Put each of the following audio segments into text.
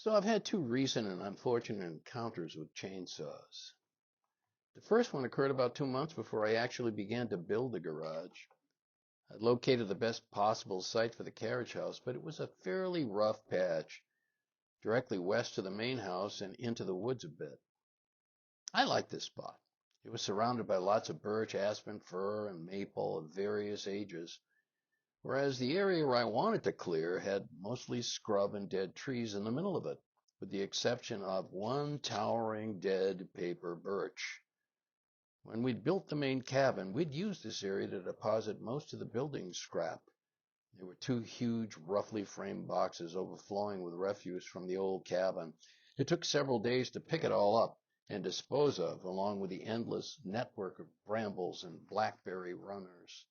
So I've had two recent and unfortunate encounters with chainsaws. The first one occurred about 2 months before I actually began to build the garage. I located the best possible site for the carriage house, but it was a fairly rough patch, directly west of the main house and into the woods a bit. I liked this spot. It was surrounded by lots of birch, aspen, fir, and maple of various ages, whereas the area where I wanted to clear had mostly scrub and dead trees in the middle of it, with the exception of one towering dead paper birch. When we'd built the main cabin, we'd used this area to deposit most of the building scrap. There were two huge, roughly framed boxes overflowing with refuse from the old cabin. It took several days to pick it all up and dispose of, along with the endless network of brambles and blackberry runners.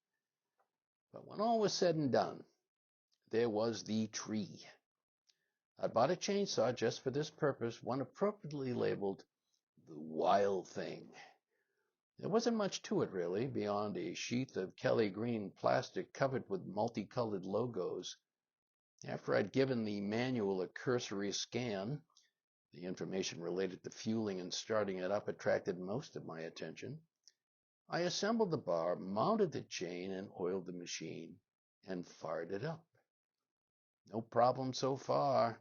But when all was said and done, there was the tree. I bought a chainsaw just for this purpose, one appropriately labeled the Wild Thing. There wasn't much to it, really, beyond a sheath of Kelly green plastic covered with multicolored logos. After I'd given the manual a cursory scan, the information related to fueling and starting it up attracted most of my attention. I assembled the bar, mounted the chain, and oiled the machine, and fired it up. No problem so far.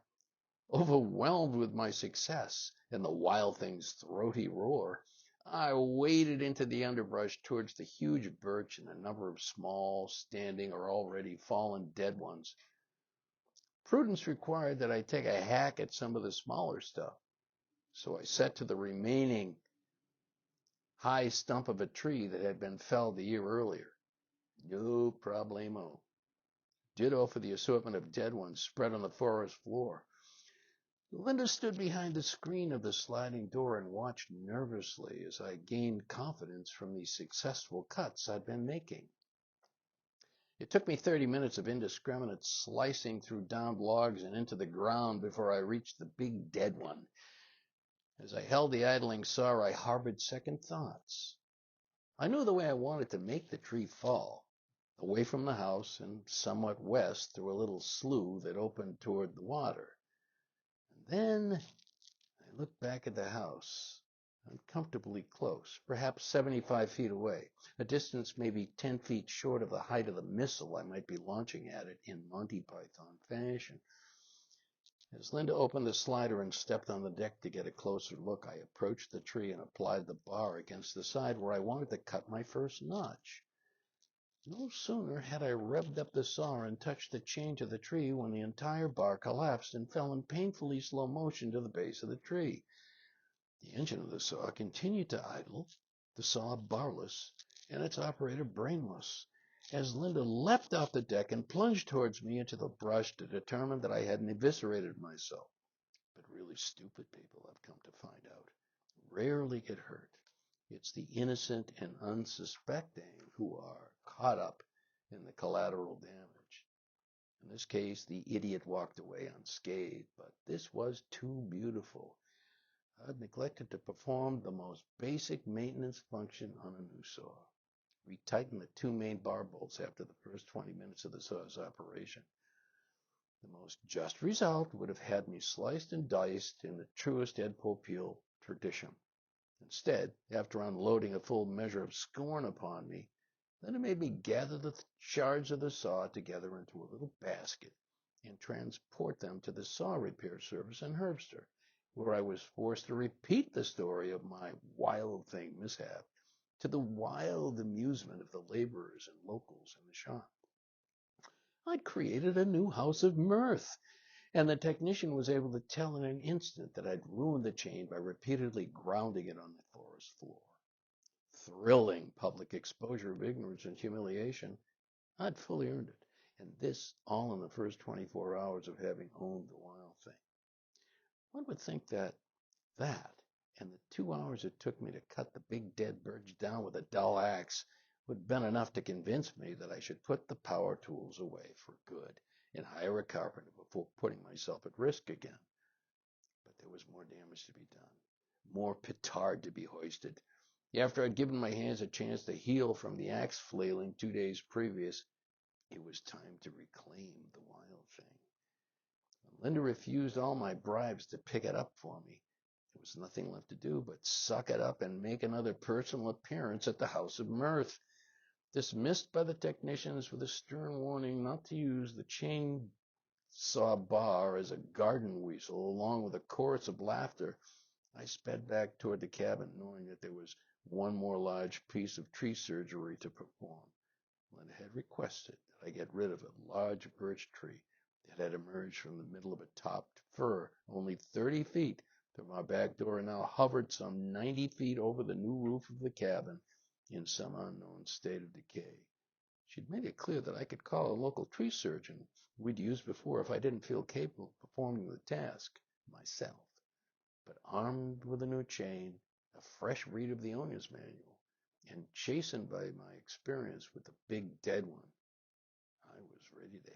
Overwhelmed with my success and the Wild Thing's throaty roar, I waded into the underbrush towards the huge birch and a number of small, standing, or already fallen dead ones. Prudence required that I take a hack at some of the smaller stuff, so I set to the remaining high stump of a tree that had been felled the year earlier. No problemo. Ditto for the assortment of dead ones spread on the forest floor. Linda stood behind the screen of the sliding door and watched nervously as I gained confidence from the successful cuts I'd been making. It took me 30 minutes of indiscriminate slicing through downed logs and into the ground before I reached the big dead one. As I held the idling saw, I harbored second thoughts. I knew the way I wanted to make the tree fall, away from the house and somewhat west through a little slough that opened toward the water. And then I looked back at the house, uncomfortably close, perhaps 75 feet away, a distance maybe 10 feet short of the height of the missile I might be launching at it in Monty Python fashion. As Linda opened the slider and stepped on the deck to get a closer look, I approached the tree and applied the bar against the side where I wanted to cut my first notch. No sooner had I revved up the saw and touched the chain to the tree when the entire bar collapsed and fell in painfully slow motion to the base of the tree. The engine of the saw continued to idle, the saw barless, and its operator brainless, as Linda leapt off the deck and plunged towards me into the brush to determine that I hadn't eviscerated myself. But really stupid people, I've come to find out, rarely get hurt. It's the innocent and unsuspecting who are caught up in the collateral damage. In this case, the idiot walked away unscathed, but this was too beautiful. I'd neglected to perform the most basic maintenance function on a new saw. Retighten the two main bar bolts after the first 20 minutes of the saw's operation. The most just result would have had me sliced and diced in the truest Ed Popeil tradition. Instead, after unloading a full measure of scorn upon me, then it made me gather the shards of the saw together into a little basket and transport them to the saw repair service in Herbster, where I was forced to repeat the story of my Wild Thing mishap, to the wild amusement of the laborers and locals in the shop. I'd created a new house of mirth, and the technician was able to tell in an instant that I'd ruined the chain by repeatedly grounding it on the forest floor. Thrilling public exposure of ignorance and humiliation. I'd fully earned it, and this all in the first 24 hours of having owned the Wild Thing. One would think that and the 2 hours it took me to cut the big dead birch down with a dull axe would have been enough to convince me that I should put the power tools away for good and hire a carpenter before putting myself at risk again. But there was more damage to be done, more petard to be hoisted. After I'd given my hands a chance to heal from the axe flailing 2 days previous, it was time to reclaim the Wild Thing. Linda refused all my bribes to pick it up for me. There was nothing left to do but suck it up and make another personal appearance at the House of Mirth. Dismissed by the technicians with a stern warning not to use the chainsaw bar as a garden weasel, along with a chorus of laughter, I sped back toward the cabin, knowing that there was one more large piece of tree surgery to perform. Linda had requested that I get rid of a large birch tree that had emerged from the middle of a topped fir only 30 feet from our back door and now hovered some 90 feet over the new roof of the cabin in some unknown state of decay. She'd made it clear that I could call a local tree surgeon we'd used before if I didn't feel capable of performing the task myself. But armed with a new chain, a fresh read of the owner's manual, and chastened by my experience with the big dead one, I was ready to